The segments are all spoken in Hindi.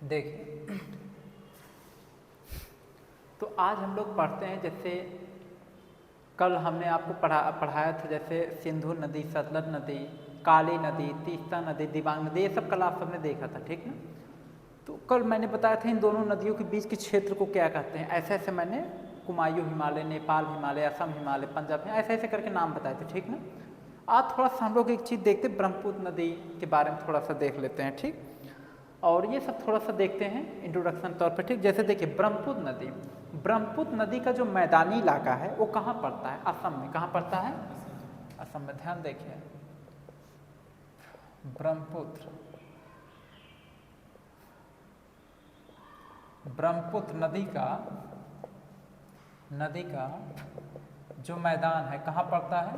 देखिए, तो आज हम लोग पढ़ते हैं, जैसे कल हमने आपको पढ़ाया था, जैसे सिंधु नदी, सतलज नदी, काली नदी, तीस्ता नदी, दिबांग नदी, ये सब कल आप सबने देखा था, ठीक ना। तो कल मैंने बताया था इन दोनों नदियों के बीच के क्षेत्र को क्या कहते हैं। ऐसे ऐसे मैंने कुमायूं हिमालय, नेपाल हिमालय, असम हिमालय, पंजाब, ऐसे ऐसे करके नाम बताए थे, ठीक ना। आज थोड़ा सा हम लोग एक चीज़ देखते हैं, ब्रह्मपुत्र नदी के बारे में थोड़ा सा देख लेते हैं, ठीक। और ये सब थोड़ा सा देखते हैं इंट्रोडक्शन तौर पर, ठीक। जैसे देखिए, ब्रह्मपुत्र नदी का जो मैदानी इलाका है वो कहाँ पड़ता है? असम में। कहाँ पड़ता है? असम में। ध्यान देखिए, ब्रह्मपुत्र नदी का जो मैदान है कहाँ पड़ता है?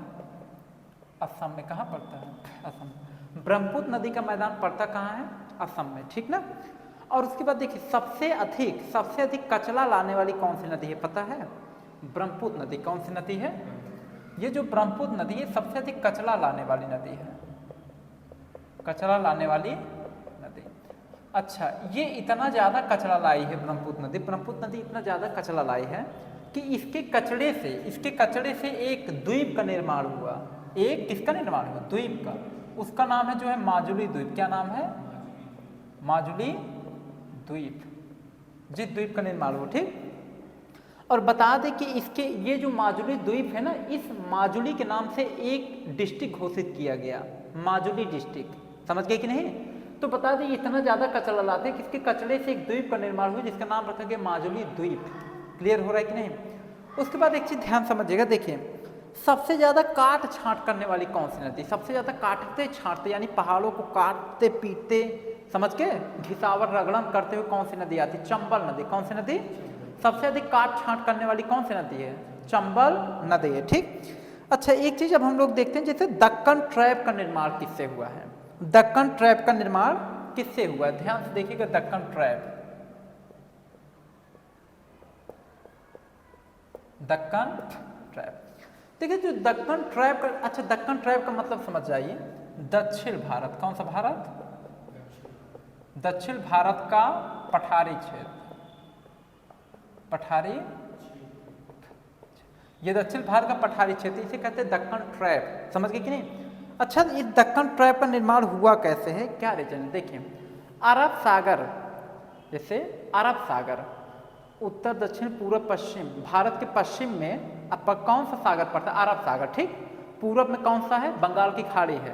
असम में। कहाँ पड़ता है? असम। ब्रह्मपुत्र नदी का मैदान पड़ता कहाँ है? असम में, ठीक ना। और उसके बाद देखिए, सबसे अधिक कचरा लाने वाली कौन सी नदी है पता है? ब्रह्मपुत्र नदी। कौन सी नदी है? ये जो ब्रह्मपुत्र नदी है सबसे अधिक कचरा लाने वाली नदी है। कचरा लाने वाली नदी। अच्छा, ये इतना ज़्यादा कचरा लाई है ब्रह्मपुत्र नदी इतना ज़्यादा कचरा लाई है कि इसके कचड़े से एक द्वीप का निर्माण हुआ। एक किसका निर्माण हुआ? द्वीप का। उसका नाम है जो है माजुली द्वीप। क्या नाम है? माजुली द्वीप। जिस द्वीप का निर्माण हुआ, ठीक। और बता दें कि इसके ये जो माजुली द्वीप है ना, इस माजुली के नाम से एक डिस्ट्रिक्ट घोषित किया गया, माजुली डिस्ट्रिक्ट। समझ गए कि नहीं? तो बता दें इतना ज़्यादा कचरा लाते हैं कि इसके कचरे से एक द्वीप का निर्माण हुआ जिसका नाम रखा गया माजुली द्वीप। क्लियर हो रहा है कि नहीं? उसके बाद एक चीज़ ध्यान समझिएगा, देखिए, सबसे ज़्यादा काट छांट करने वाली कौन सी नदी? सबसे ज़्यादा काटते छांटते यानी पहाड़ों को काटते पीटते, समझ के घिसावर रगड़न करते हुए कौन सी नदी आती? चंबल नदी। कौन सी नदी? सबसे अधिक काट छांट करने वाली कौन सी नदी है? चंबल नदी है, ठीक। अच्छा, एक चीज़ अब हम लोग देखते हैं, जैसे दक्कन ट्रैप का निर्माण किससे हुआ है? दक्कन ट्रैप का निर्माण किससे हुआ है? ध्यान से देखिएगा, दक्कन ट्रैप। देखिए, जो दक्कन ट्रैप का, अच्छा, दक्कन ट्रैप का मतलब समझ जाइए, दक्षिण भारत। कौन सा भारत? दक्षिण भारत का पठारी क्षेत्र। ये दक्षिण भारत का पठारी क्षेत्र, इसे कहते हैं दक्कन ट्रैप। समझ गए कि नहीं? अच्छा, इस दक्कन ट्रैप का निर्माण हुआ कैसे है? क्या रीजन? देखिए, अरब सागर, जैसे अरब सागर उत्तर, दक्षिण, पूर्व, पश्चिम, भारत के पश्चिम में अब कौन सा सागर पड़ता है? अरब सागर, ठीक। पूर्व में कौन सा है? बंगाल की खाड़ी है,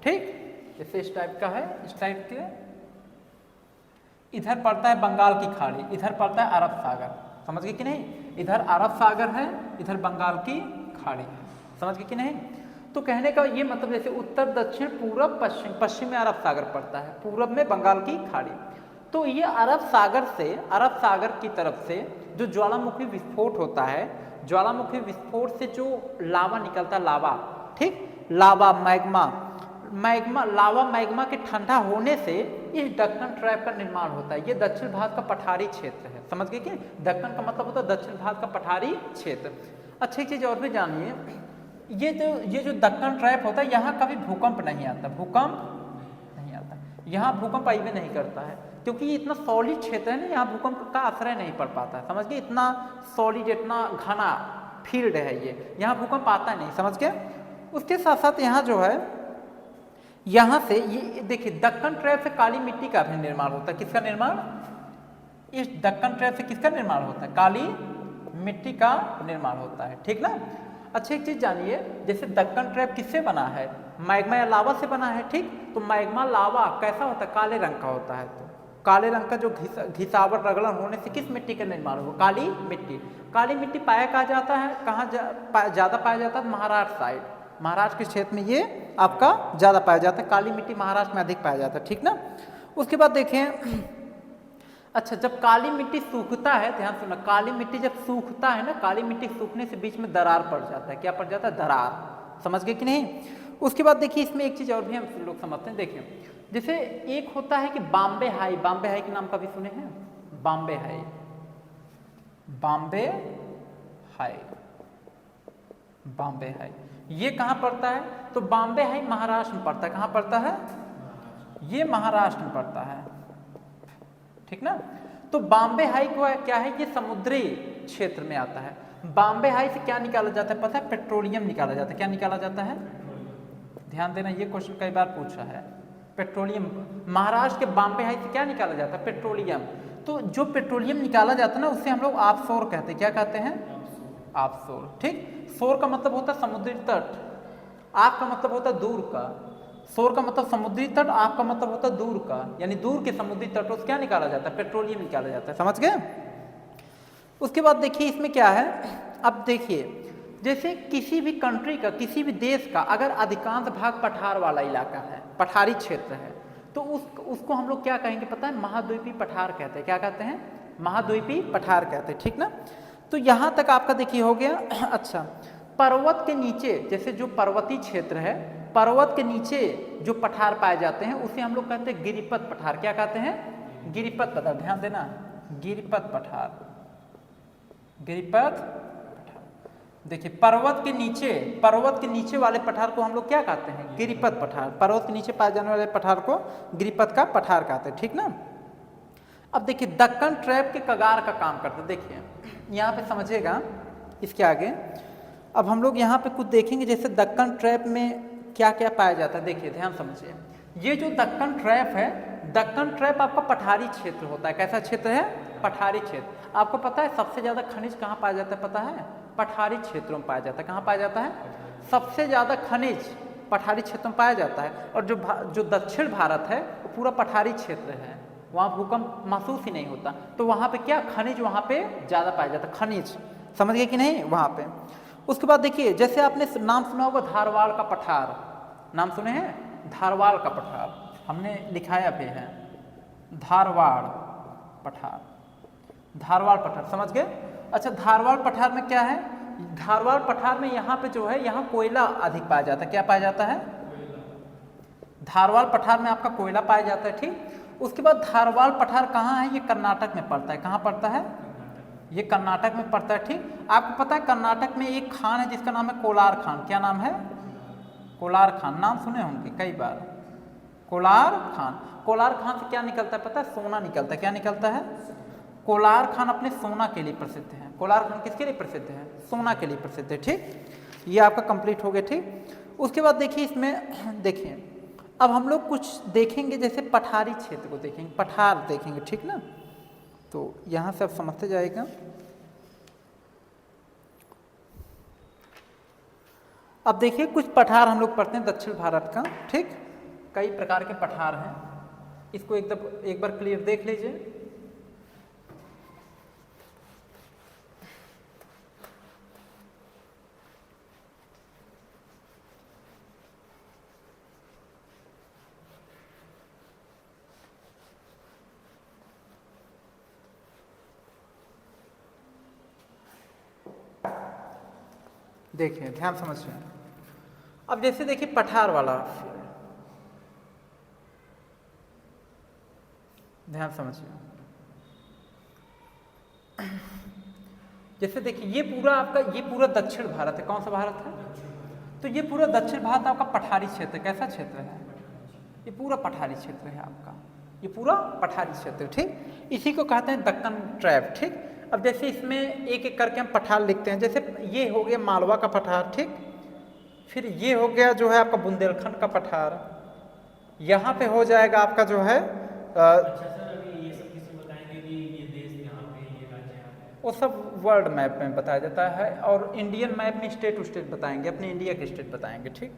ठीक। जैसे इस टाइप का है, इस टाइप के, इधर पड़ता है बंगाल की खाड़ी, इधर पड़ता है अरब सागर। समझ गए कि नहीं? इधर अरब सागर है, इधर बंगाल की खाड़ी है। समझ गए कि नहीं? तो कहने का ये मतलब, जैसे उत्तर, दक्षिण, पूर्व, पश्चिम, पश्चिम में अरब सागर पड़ता है, पूर्व में बंगाल की खाड़ी। तो ये अरब सागर की तरफ से जो ज्वालामुखी विस्फोट होता है, ज्वालामुखी विस्फोट से जो लावा निकलता है, लावा, ठीक, लावा मैग्मा के ठंडा होने से इस दक्कन ट्रैप का निर्माण होता है। ये दक्षिण भारत का पठारी क्षेत्र है। समझ गए कि दक्कन का मतलब होता है दक्षिण भारत का पठारी क्षेत्र। अच्छी चीज़ और भी जानिए, ये जो दक्कन ट्रैप होता है, यहाँ कभी भूकंप नहीं आता, यहाँ भूकंप आइए नहीं करता है, क्योंकि ये इतना सॉलिड क्षेत्र है ना, यहाँ भूकंप का आश्रय नहीं पड़ पाता है। समझ गए? इतना सॉलिड, इतना घना फील्ड है ये, यहाँ भूकंप आता नहीं। समझ गए? उसके साथ साथ यहाँ जो है, यहाँ से ये देखिए, दक्कन ट्रैप से काली मिट्टी का भी निर्माण होता है। किसका निर्माण? इस दक्कन ट्रैप से किसका निर्माण होता है? काली मिट्टी का निर्माण होता है, ठीक ना। अच्छा, एक चीज जानिए, जैसे दक्कन ट्रैप किससे बना है? मैग्मा या लावा से बना है, ठीक। तो मैग्मा लावा कैसा होता है? काले रंग का होता है। तो काले रंग का जो घिसावट रगड़न होने से किस मिट्टी का निर्माण हुआ? काली मिट्टी। काली मिट्टी पाया कहा जाता है, कहाँ ज़्यादा पाया जाता है? महाराष्ट्र साइड, महाराष्ट्र के क्षेत्र में ये आपका ज़्यादा पाया जाता है। काली मिट्टी महाराष्ट्र में अधिक पाया जाता है, ठीक ना। उसके बाद देखें, अच्छा, जब काली मिट्टी सूखता है, ध्यान सुनना, काली मिट्टी जब सूखता है ना, काली मिट्टी सूखने से बीच में दरार पड़ जाता है। क्या पड़ जाता है? दरार। समझ गए कि नहीं? उसके बाद देखिए, इसमें एक चीज़ और भी हम लोग समझते हैं। देखिए, जैसे एक होता है कि बॉम्बे हाई के नाम कभी सुने हैं? बॉम्बे हाई ये कहाँ पड़ता है? तो बॉम्बे हाई महाराष्ट्र में पड़ता है। कहाँ पड़ता है? ये महाराष्ट्र में पड़ता है, ठीक ना। तो बॉम्बे हाई को क्या है, ये समुद्री क्षेत्र में आता है। बॉम्बे हाई से क्या निकाला जाता है पता है, पेट्रोलियम निकाला जाता है। क्या निकाला जाता है, ध्यान देना, ये क्वेश्चन कई बार पूछा है। पेट्रोलियम, महाराष्ट्र के बॉम्बे हाई से क्या निकाला जाता है, पेट्रोलियम। तो जो पेट्रोलियम निकाला जाता है ना, उससे हम लोग ऑफशोर कहते हैं। क्या कहते हैं, ऑफशोर, ठीक। शोर का मतलब होता है समुद्री तट, आप का मतलब होता है दूर का। शोर का मतलब समुद्री तट, आप का मतलब होता है दूर का, यानी दूर के समुद्री तटों से क्या निकाला जाता है, पेट्रोलियम निकाला जाता है। समझ गए। उसके बाद देखिए इसमें क्या है, अब देखिए जैसे किसी भी कंट्री का, किसी भी देश का अगर अधिकांश भाग पठार वाला इलाका है, पठारी क्षेत्र है, तो उसको हम लोग क्या कहेंगे पता है, महाद्वीपीय पठार कहते हैं। क्या कहते हैं, महाद्वीपीय पठार कहते हैं, ठीक ना। तो यहाँ तक आपका देखिए हो गया। अच्छा, पर्वत के नीचे, जैसे जो पर्वतीय क्षेत्र है, पर्वत के नीचे जो पठार पाए जाते हैं उसे हम लोग कहते हैं गिरिपथ पठार। क्या कहते हैं, गिरिपथ पठार, ध्यान देना, गिरिपथ पठार, गिरिपथ पठार। देखिए पर्वत के नीचे वाले पठार को हम लोग क्या कहते हैं, गिरिपथ पठार। पर्वत के नीचे पाए जाने वाले पठार को गिरिपथ का पठार कहते हैं, ठीक ना। अब देखिए दक्कन ट्रैप के कगार का काम करते हैं। देखिए यहाँ पे समझिएगा इसके आगे। अब हम लोग यहाँ पे कुछ देखेंगे, जैसे दक्कन ट्रैप में क्या क्या पाया जाता है। देखिए ध्यान समझिए, ये जो दक्कन ट्रैप है, दक्कन ट्रैप आपका पठारी क्षेत्र होता है। कैसा क्षेत्र है, पठारी क्षेत्र। आपको पता है सबसे ज़्यादा खनिज कहाँ पाया जाता है, पता है, पठारी क्षेत्रों में पाया जाता है। कहाँ पाया जाता है, सबसे ज़्यादा खनिज पठारी क्षेत्र में पाया जाता है। और जो दक्षिण भारत है वो पूरा पठारी क्षेत्र है, वहाँ भूकंप महसूस ही नहीं होता। तो वहाँ पे क्या, खनिज वहाँ पे ज़्यादा पाया जाता है, खनिज। समझ गए कि नहीं, वहाँ पे। उसके बाद देखिए, जैसे आपने नाम सुना होगा धारवाड़ का पठार, नाम सुने हैं, धारवाड़ का पठार, हमने लिखाया भी है, धारवाड़ पठार, धारवाड़ पठार, समझ गए। अच्छा, धारवाड़ पठार में क्या है, धारवाड़ पठार में यहाँ पे जो है, यहाँ कोयला अधिक पाया जाता है। क्या पाया जाता है, धारवाड़ पठार में आपका कोयला पाया जाता है, ठीक। उसके बाद धारवाड़ पठार कहाँ है, ये कर्नाटक में पड़ता है। कहाँ पड़ता है, ये कर्नाटक में पड़ता है, ठीक। आपको पता है कर्नाटक में एक खान है जिसका नाम है कोलार खान। क्या नाम है, कोलार खान, नाम सुने होंगे कई बार, कोलार खान। कोलार खान से क्या निकलता है पता है, सोना निकलता है। क्या निकलता है, कोलार खान अपने सोना के लिए प्रसिद्ध है। कोलार खान किसके लिए प्रसिद्ध है, सोना के लिए प्रसिद्ध है, ठीक। ये आपका कंप्लीट हो गया, ठीक। उसके बाद देखिए इसमें, देखिए अब हम लोग कुछ देखेंगे, जैसे पठारी क्षेत्र को देखेंगे, पठार देखेंगे, ठीक ना। तो यहाँ से आप समझते जाएगा। अब देखिए कुछ पठार हम लोग पढ़ते हैं दक्षिण भारत का, ठीक। कई प्रकार के पठार हैं, इसको एक बार क्लियर देख लीजिए। देखिए ध्यान समझिए। अब जैसे देखिए पठार वाला, ध्यान समझिए। जैसे देखिए ये पूरा आपका, ये पूरा दक्षिण भारत है। कौन सा भारत है, तो ये पूरा दक्षिण भारत आपका पठारी क्षेत्र। कैसा क्षेत्र है, ये पूरा पठारी क्षेत्र है आपका, ये पूरा पठारी क्षेत्र, ठीक। इसी को कहते हैं दक्कन ट्रैप, ठीक। अब जैसे इसमें एक एक करके हम पठार लिखते हैं। जैसे ये हो गया मालवा का पठार, ठीक। फिर ये हो गया जो है आपका बुंदेलखंड का पठार। यहाँ पे हो जाएगा आपका जो है अच्छा सर, अभी ये सब किसी बताएंगे कि ये देश यहाँ पे, ये राज्य यहाँ पे, वो सब वर्ल्ड मैप में बताया जाता है, और इंडियन मैप में स्टेट टू स्टेट बताएंगे, अपने इंडिया के स्टेट बताएंगे, ठीक।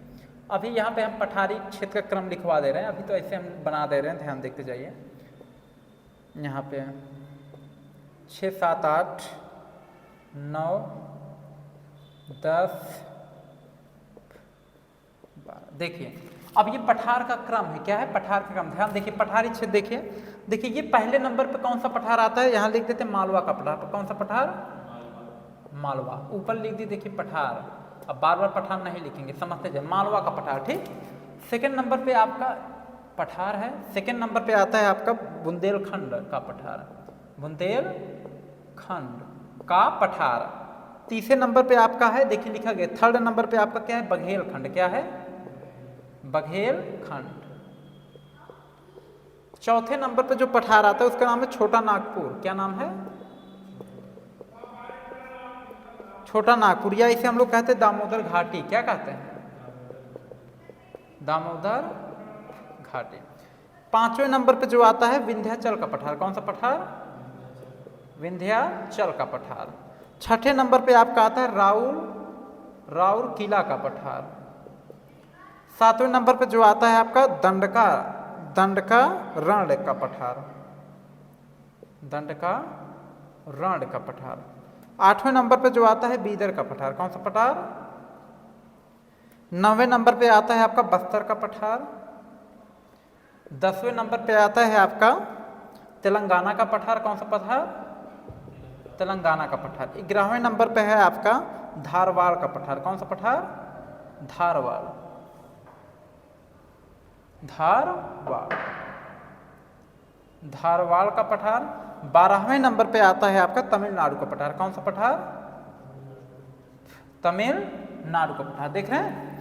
अभी यहाँ पे हम पठारी क्षेत्र का क्रम लिखवा दे रहे हैं, अभी तो ऐसे हम बना दे रहे हैं, ध्यान देखते जाइए। यहाँ पे 6, 7, 8, 9, 10, 12। देखिए अब ये पठार का क्रम है। क्या है, पठार का क्रम। ध्यान देखिए पठारी क्षेत्र, देखिए ये पहले नंबर पे कौन सा पठार आता है, यहाँ लिख देते हैं मालवा का पठार। कौन सा पठार, मालवा। ऊपर लिख दी देखिए पठार, अब बार बार पठार नहीं लिखेंगे, समझते जाए, मालवा का पठार, ठीक। सेकंड नंबर पे आपका पठार है, सेकंड नंबर पे आता है आपका बुंदेलखंड का पठार, बुंदेलखंड का पठार। तीसरे नंबर पे आपका है, देखिए लिखा गया, थर्ड नंबर पे आपका क्या है, बघेलखंड। क्या है, बघेलखंड। चौथे नंबर पे जो पठार आता है उसका नाम है छोटा नागपुर। क्या नाम है? छोटा नागपुर, या इसे हम लोग कहते हैं दामोदर घाटी। क्या कहते हैं? दामोदर घाटी। पांचवें नंबर पे जो आता है विंध्याचल का पठार। कौन सा पठार? विंध्याचल का पठार। छठे नंबर पे आपका आता है राउर किला का पठार। सातवें नंबर पे जो आता है आपका दंडका रण का पठार। दंडका रण का पठार। आठवें नंबर पे जो आता है बीदर का पठार। कौन सा पठार? नौवें नंबर पे आता है आपका बस्तर का पठार। 10वें नंबर पे आता है आपका तेलंगाना का पठार। कौन सा पठार? तेलंगाना का पठार। 11वें नंबर पे है आपका धारवाड़ का पठार। कौन सा पठार? धारवाड़ का पठार। 12वें नंबर पे आता है आपका तमिलनाडु का पठार। कौन सा पठार? तमिलनाडु का पठार। देख रहे हैं?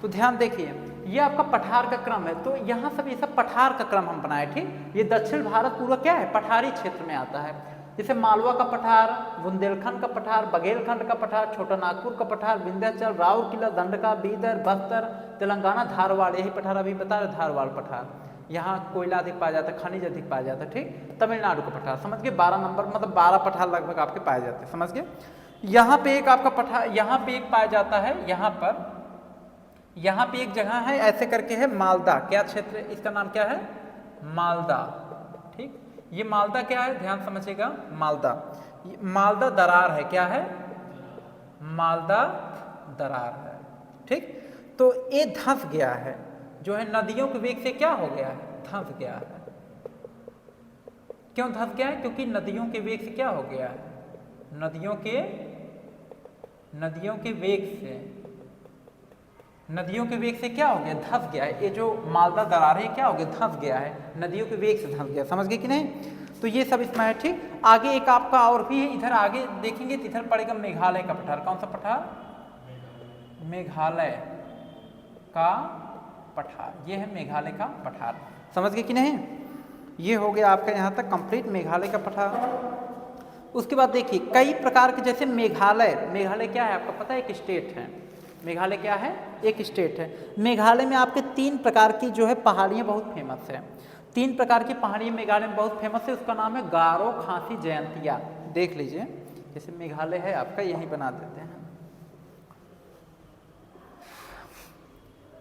तो ध्यान देखिए, ये आपका पठार का क्रम है। तो यहाँ सब ये सब पठार का क्रम हम बनाए। ठीक, ये दक्षिण भारत पूरा क्या है? पठारी क्षेत्र में आता है। जैसे मालवा का पठार, बुंदेलखंड का पठार, बघेलखंड का पठार, छोटा नागपुर का पठार, विंध्याचल, राउरकेला, दंडका, बीदर, बस्तर, तेलंगाना, धारवाड़। यही पठार अभी बता रहे, धारवाड़ पठार। यहाँ कोयला अधिक पाया जाता है, खनिज अधिक पाया जाता है। ठीक, तमिलनाडु का पठार। समझ गए? 12 नंबर, मतलब 12 पठार लगभग आपके पाए जाते हैं। समझ गए? यहाँ पे एक आपका पठार, यहाँ पे एक पाया जाता है, यहाँ पे एक जगह है ऐसे करके है मालदा। क्या क्षेत्र? इसका नाम क्या है? मालदा। ठीक, ये मालदा क्या है? ध्यान समझिएगा, मालदा दरार है। क्या है? मालदा दरार है। ठीक, तो ये धंस गया है, जो है नदियों के वेग से क्या हो गया है? धंस गया है। क्यों धंस गया है? क्योंकि नदियों के वेग से क्या हो गया है? नदियों के वेग से क्या हो गया? धंस गया है। ये जो मालदा दरार है क्या हो गया? धंस गया है, नदियों के वेग से धंस गया। समझ गए कि नहीं? तो ये सब इसमें है। ठीक, आगे एक आपका और भी है, इधर आगे देखेंगे तो इधर पड़ेगा मेघालय का पठार। कौन सा पठार? मेघालय का पठार। ये है मेघालय का पठार। समझ गए कि नहीं? ये हो गया आपका यहाँ तक कंप्लीट मेघालय का पठार। उसके बाद देखिए कई प्रकार के, जैसे मेघालय क्या है आपका पता है? एक स्टेट है। मेघालय क्या है? एक स्टेट है। मेघालय में आपके 3 प्रकार की जो है पहाड़ियाँ बहुत फेमस है। 3 प्रकार की पहाड़ियाँ मेघालय में बहुत फेमस है। उसका नाम है गारो, खासी, जयंतिया। देख लीजिए, जैसे मेघालय है आपका, यहीं बना देते हैं।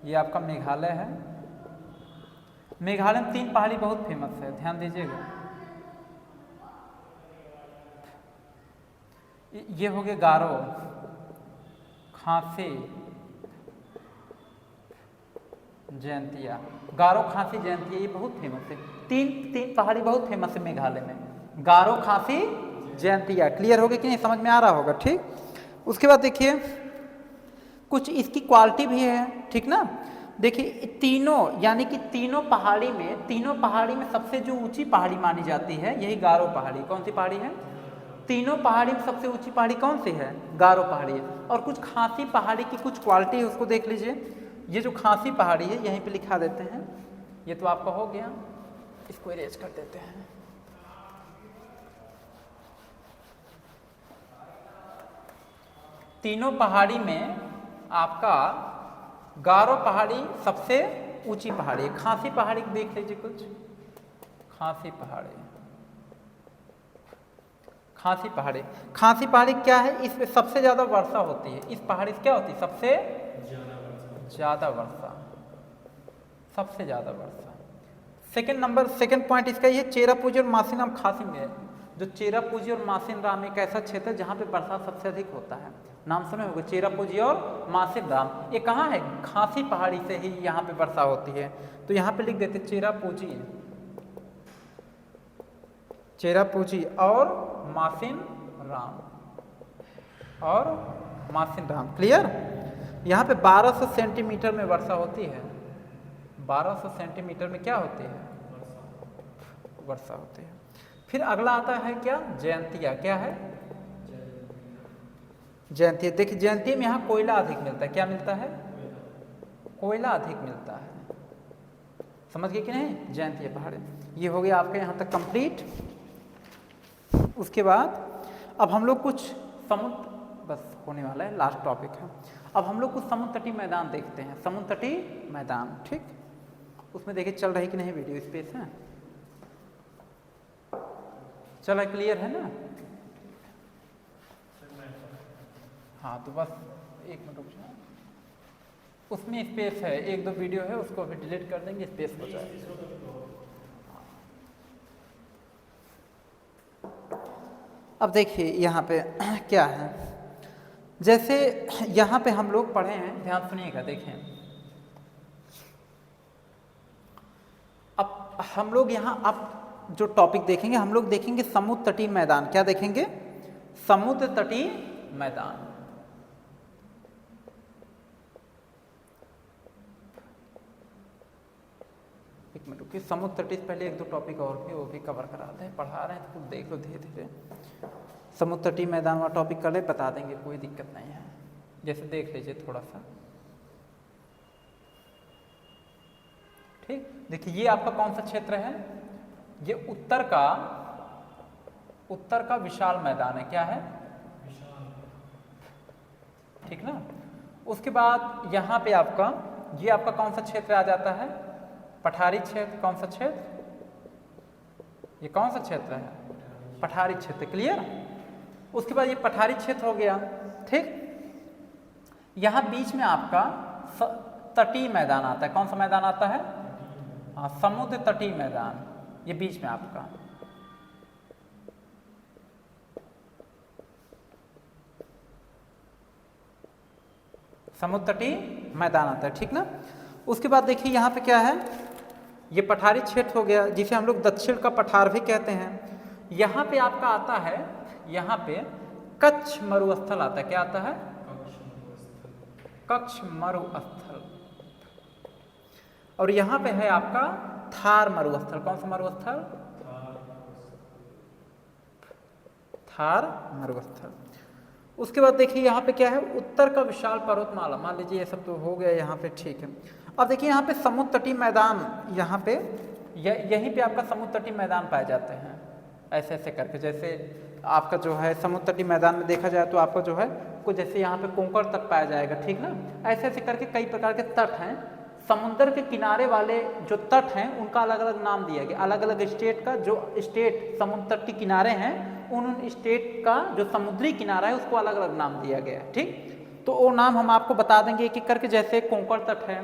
ये आपका मेघालय है। मेघालय में 3 पहाड़ी बहुत फेमस है, ध्यान दीजिएगा। ये हो गए गारो, खासी, जयंतिया। गारो, खासी, जयंतिया ये बहुत फेमस है। तीन पहाड़ी बहुत फेमस है मेघालय में। गारो, खासी, जयंतिया। क्लियर हो गया कि नहीं? समझ में आ रहा होगा। ठीक, उसके बाद देखिए कुछ इसकी क्वालिटी भी है। ठीक ना? देखिए तीनों, यानी कि तीनों पहाड़ी में सबसे जो ऊंची पहाड़ी मानी जाती है यही गारो पहाड़ी। कौन सी पहाड़ी है? तीनों पहाड़ी में सबसे ऊंची पहाड़ी कौन सी है? गारो पहाड़ी है। और कुछ खासी पहाड़ी की कुछ क्वालिटी है, उसको देख लीजिए। ये जो खासी पहाड़ी है यहीं पे लिखा देते हैं। ये तो आपका हो गया, इसको इरेज कर देते हैं। तीनों पहाड़ी में आपका गारो पहाड़ी सबसे ऊंची पहाड़ी है। खासी पहाड़ी देख लीजिए कुछ। खासी पहाड़ी क्या है? इसमें सबसे ज्यादा वर्षा होती है। इस पहाड़ी से क्या होती है? सबसे ज्यादा वर्षा। सेकंड पॉइंट इसका ये चेरापूंजी और मासिनराम खासी में है। जो चेरापूंजी और मासिनराम एक ऐसा क्षेत्र है जहाँ पे बरसात सबसे अधिक होता है। नाम सुने होंगे, चेरापूंजी और मासिनराम। ये कहाँ है? खासी पहाड़ी से ही यहाँ पे वर्षा होती है। तो यहाँ पे लिख देते चेरापूंजी और मासिनराम। क्लियर? यहाँ पे 1200 सेंटीमीटर में वर्षा होती है। 1200 सेंटीमीटर में क्या होती है? वर्षा होती है। फिर अगला आता है क्या? जयंतिया। क्या है? जयंतिया। देखिए जयंतिया में यहाँ कोयला अधिक मिलता है। क्या मिलता है? कोयला अधिक मिलता है। समझ गए कि नहीं? जयंतिया पहाड़ी। ये हो गया आपके यहाँ तक कंप्लीट। उसके बाद अब हम लोग कुछ समुद्र, बस होने वाला है, लास्ट टॉपिक है। अब हम लोग कुछ समुद्र तटीय मैदान देखते हैं, समुद्र तटीय मैदान। ठीक, उसमें देखिए चल रही कि नहीं वीडियो स्पेस है, चला क्लियर है ना? हाँ तो बस एक मिनट रुक जाओ, उसमें स्पेस है, एक दो वीडियो है उसको अभी डिलीट कर देंगे, स्पेस हो जाएगा। अब देखिए यहाँ पे क्या है, जैसे यहाँ पे हम लोग पढ़े हैं, ध्यान सुनिएगा, देखें। अब हम लोग यहाँ अब जो टॉपिक देखेंगे, हम लोग देखेंगे समुद्र तटीय मैदान। क्या देखेंगे? समुद्र तटीय मैदान। एक मिनट रुकिए, समुद्र तटीय पहले एक दो टॉपिक और भी वो भी कवर करा दें, पढ़ा रहे हैं तो देख लो धीरे धीरे। समुद्र तटीय मैदान वाला टॉपिक कर ले, बता देंगे, कोई दिक्कत नहीं है। जैसे देख लीजिए थोड़ा सा, ठीक। देखिए ये आपका कौन सा क्षेत्र है? ये उत्तर का विशाल मैदान है। क्या है? ठीक ना। उसके बाद यहाँ पे आपका ये आपका कौन सा क्षेत्र आ जाता है? पठारी क्षेत्र। कौन सा क्षेत्र? ये कौन सा क्षेत्र है? पठारी क्षेत्र। क्लियर। उसके बाद ये पठारी क्षेत्र हो गया, ठीक। यहाँ बीच में आपका तटीय मैदान आता है। कौन सा मैदान आता है? हाँ, समुद्र तटीय मैदान, ये बीच में आपका। समुद्र तटीय मैदान आता है, ठीक ना। उसके बाद देखिए यहाँ पे क्या है, ये पठारी क्षेत्र हो गया, जिसे हम लोग दक्षिण का पठार भी कहते हैं। यहाँ पे आपका आता है, यहाँ पे कच्छ मरुस्थल आता है। क्या आता है? कच्छ मरुस्थल। और यहाँ पे है आपका थार मरुस्थल। कौन सा मरुस्थल? थार मरुस्थल। उसके बाद देखिए यहाँ पे क्या है, उत्तर का विशाल पर्वतमाला। मान लीजिए ये सब तो हो गया यहाँ पे, ठीक है। अब देखिए यहाँ पे समुद्र तटीय मैदान, यहाँ पे यहीं पे आपका समुद्र तटीय मैदान पाए जाते हैं, ऐसे ऐसे करके। जैसे आपका जो है समुद्र तटीय मैदान में देखा जाए तो आपका जो है कुछ जैसे यहाँ पे कोंकण तट पाया जाएगा, ठीक ना। ऐसे ऐसे करके कई प्रकार के तट हैं। समुद्र के किनारे वाले जो तट हैं उनका अलग अलग नाम दिया गया। अलग अलग स्टेट का, जो स्टेट समुद्र तट के किनारे हैं, उन स्टेट का जो समुद्री किनारा है उसको अलग अलग नाम दिया गया है, ठीक। तो वो नाम हम आपको बता देंगे एक एक करके। जैसे कोंकण तट है,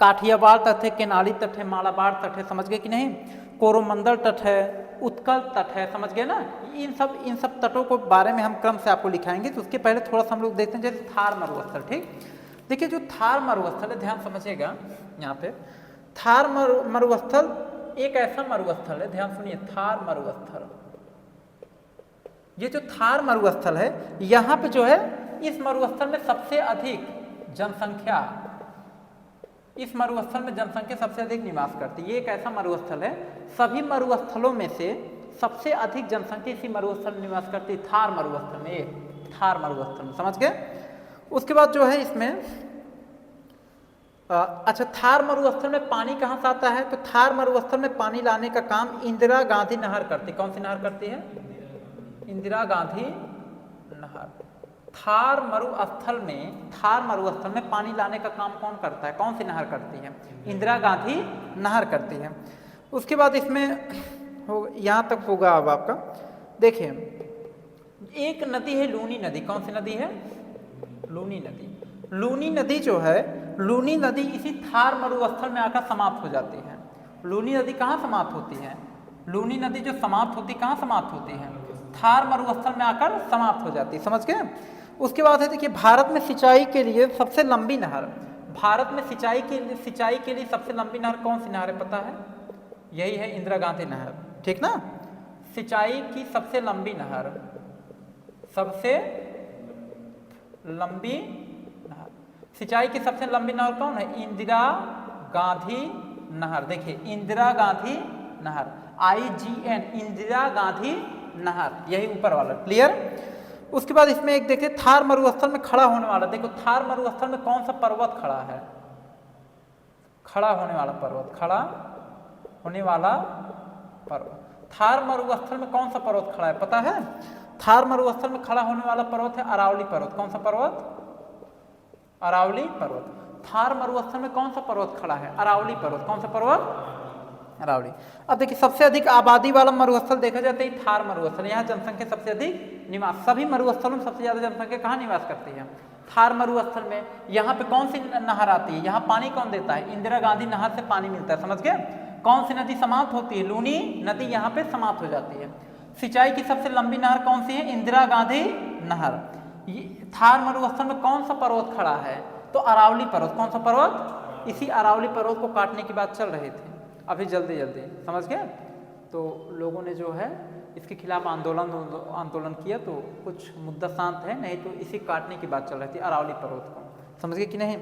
काठियावाड़ तट है, केनाली तट है, मालाबार तट है, समझ गए कि नहीं। कोरोमंडल तट है, उत्कल तट है, समझ गए ना। इन सब तटों को बारे में हम क्रम से आपको लिखाएंगे। तो उसके पहले थोड़ा सा हम लोग देखते हैं जैसे थार मरुस्थल, ठीक। देखिए जो थार मरुस्थल है, ध्यान समझिएगा यहाँ पे। थार मरुस्थल एक ऐसा मरुस्थल है, ध्यान सुनिए, थार मरुस्थल। ये जो थार मरुस्थल है, यहाँ पे जो है इस मरुस्थल में सबसे अधिक जनसंख्या, इस मरुस्थल में जनसंख्या सबसे अधिक निवास करती है। ये एक ऐसा मरुस्थल है, सभी मरुस्थलों में से सबसे अधिक जनसंख्या इसी मरुस्थल में निवास करती है, थार मरुस्थल में। ये थार मरुस्थल में, समझ गए। उसके बाद जो है इसमें अच्छा, थार मरुस्थल में पानी कहाँ से आता है? तो थार मरुस्थल में पानी लाने का काम इंदिरा गांधी नहर करती है। कौन सी नहर करती है? इंदिरा गांधी नहर। थार मरुस्थल में पानी लाने का काम कौन करता है? कौन सी नहर करती है? इंदिरा गांधी नहर करती है। उसके बाद इसमें यहाँ तक होगा। अब आपका देखिए एक नदी है लूनी नदी। कौन सी नदी है? लूनी नदी। लूनी नदी जो है, लूनी नदी इसी थार मरुस्थल में आकर समाप्त हो जाती है। लूनी नदी कहाँ समाप्त होती है? लूनी नदी जो समाप्त होती, कहाँ समाप्त होती है? थार मरुस्थल में आकर समाप्त हो जाती है, समझ गए। उसके बाद है देखिए भारत में सिंचाई के लिए सबसे लंबी नहर, भारत में सिंचाई के लिए सबसे लंबी नहर कौन सी नहर है पता है? यही है इंदिरा गांधी नहर, ठीक ना। सिंचाई की सबसे लंबी नहर, सबसे लंबी नहर, सिंचाई की सबसे लंबी नहर कौन है? इंदिरा गांधी नहर। देखिए इंदिरा गांधी नहर, IGN, इंदिरा गांधी नहर, यही ऊपर वाला, क्लियर। उसके बाद इसमें एक देखिए थार मरुस्थल में खड़ा होने वाला, देखो थार मरुस्थल में कौन सा पर्वत खड़ा है? खड़ा होने वाला पर्वत, खड़ा होने वाला पर्वत। थार मरुस्थल में कौन सा पर्वत खड़ा है पता है? थार मरुस्थल में खड़ा होने वाला पर्वत है अरावली पर्वत। कौन सा पर्वत? अरावली पर्वत। थार मरुस्थल में कौन सा पर्वत खड़ा है? अरावली पर्वत। कौन सा पर्वत? अरावली। अब देखिए सबसे अधिक आबादी वाला मरुस्थल देखा जाता है थार मरुस्थल। यहाँ जनसंख्या सबसे अधिक निवास, सभी मरुस्थलों में सबसे ज्यादा जनसंख्या कहाँ निवास करती है? थार मरुस्थल में। यहाँ पे कौन सी नहर आती है? यहाँ पानी कौन देता है? इंदिरा गांधी नहर से पानी मिलता है, समझ गए? कौन सी नदी समाप्त होती है? लूनी नदी यहाँ पे समाप्त हो जाती है। सिंचाई की सबसे लंबी नहर कौन सी है? इंदिरा गांधी नहर। थार मरुस्थल में कौन सा पर्वत खड़ा है? तो अरावली पर्वत। कौन सा पर्वत? इसी अरावली पर्वत को काटने की बात चल रही थी अभी जल्दी जल्दी, समझ गए? तो लोगों ने जो है इसके खिलाफ आंदोलन किया, तो कुछ मुद्दा शांत है, नहीं तो इसी काटने की बात चल रही थी अरावली पर्वत को, समझ गए कि नहीं?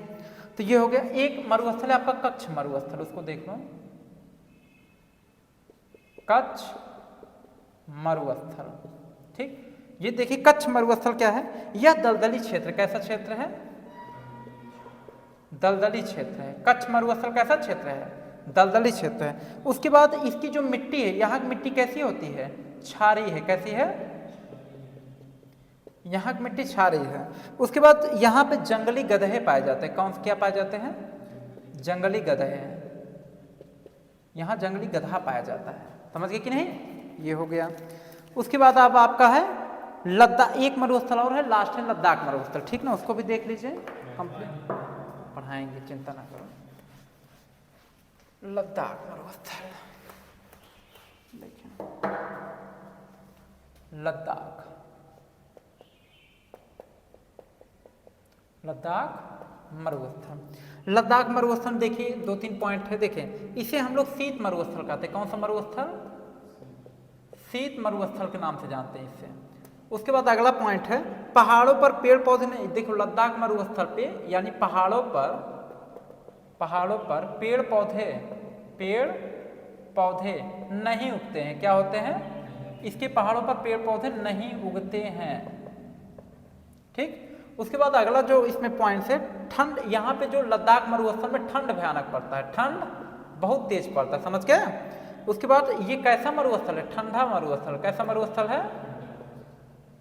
तो ये हो गया। एक मरुस्थल है आपका कच्छ मरुस्थल, उसको देख लो। कच्छ मरुस्थल, ठीक। ये देखिए कच्छ मरुस्थल क्या है? यह दलदली क्षेत्र। कैसा क्षेत्र है? दलदली क्षेत्र है। कच्छ मरुस्थल कैसा क्षेत्र है? दलदली क्षेत्र है। उसके बाद इसकी जो मिट्टी है, यहाँ की मिट्टी कैसी होती है? क्षारीय है। कैसी है? यहाँ की मिट्टी क्षारीय है। उसके बाद यहाँ पे जंगली गधे पाए जाते हैं। कौन से क्या पाए जाते हैं? जंगली गधे। यहाँ जंगली गधा पाया जाता है, समझ गए कि नहीं? ये हो गया। उसके बाद अब आपका है लद्दाख। एक मरुस्थल और है, लास्ट है लद्दाख मरुस्थल, ठीक ना? उसको भी देख लीजिए, कंप्लीट पढ़ाएंगे, चिंता ना करो। लद्दाख मरुस्थल देखिए, लद्दाख मरुस्थल। लद्दाख मरुस्थल देखिए 2-3 पॉइंट है, देखें। इसे हम लोग शीत मरुस्थल कहते हैं। कौन सा मरुस्थल? शीत मरुस्थल के नाम से जानते हैं इसे। उसके बाद अगला पॉइंट है पहाड़ों पर पेड़ पौधे नहीं। देखो लद्दाख मरुस्थल पे यानी पहाड़ों पर पेड़ पौधे नहीं उगते हैं। क्या होते हैं? इसके पहाड़ों पर पेड़ पौधे नहीं उगते हैं, ठीक। उसके बाद अगला जो इसमें पॉइंट है ठंड। यहाँ पे जो लद्दाख मरुस्थल में ठंड भयानक पड़ता है, ठंड बहुत तेज पड़ता है, समझ गए? उसके बाद ये कैसा मरुस्थल है? ठंडा मरुस्थल। कैसा मरुस्थल है?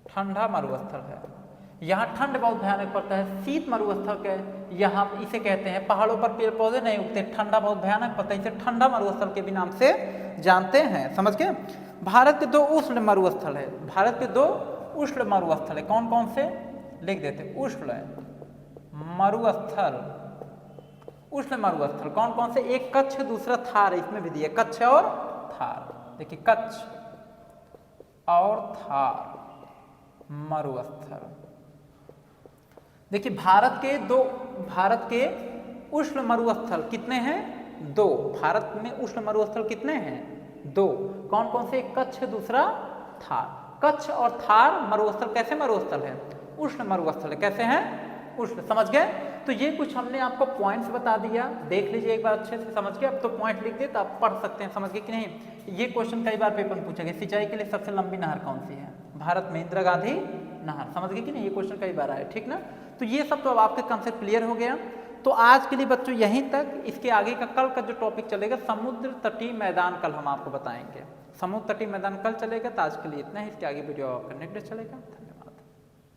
ठंडा मरुस्थल है। यहाँ ठंड बहुत भयानक पड़ता है। शीत मरुस्थल के यहाँ इसे कहते हैं पहाड़ों पर पेड़ पौधे नहीं उगते, ठंडा बहुत भयानक पड़ता है, इसे ठंडा मरुस्थल के भी नाम से जानते हैं, समझ गए? भारत के 2 उष्ण मरुस्थल है। भारत के 2 उष्ण मरुस्थल है। कौन कौन से? लिख देते। उष्ण मरुस्थल कौन कौन से? एक कच्छ, दूसरा थार। इसमें भी दिया कच्छ और थार। देखिए कच्छ और थार मरुस्थल। देखिए भारत के उष्ण मरुस्थल कितने हैं? 2। भारत में उष्ण मरुस्थल कितने हैं? 2। कौन कौन से? कच्छ, दूसरा थार। कच्छ और थार मरुस्थल कैसे मरुस्थल है? उष्ण मरुस्थल है। कैसे हैं? उष्ण, समझ गए? तो ये कुछ हमने आपको पॉइंट्स बता दिया, देख लीजिए एक बार अच्छे से, समझ गए? अब तो पॉइंट लिख दिए तो आप पढ़ सकते हैं, समझ गए कि नहीं? ये क्वेश्चन कई बार पेपर में पूछा गया। सिंचाई के लिए सबसे लंबी नहर कौन सी है? भारत में इंदिरा गांधी नहर, समझ गए कि नहीं? ये क्वेश्चन कई बार आया, ठीक ना? तो ये सब तो अब आपके कंसेप्ट क्लियर हो गया। तो आज के लिए बच्चों यहीं तक। इसके आगे का कल का जो टॉपिक चलेगा समुद्र तटीय मैदान, कल हम आपको बताएंगे। समुद्र तटीय मैदान कल चलेगा। तो आज के लिए इतना ही, इसके आगे वीडियो आपका नेक्स्ट डे चलेगा।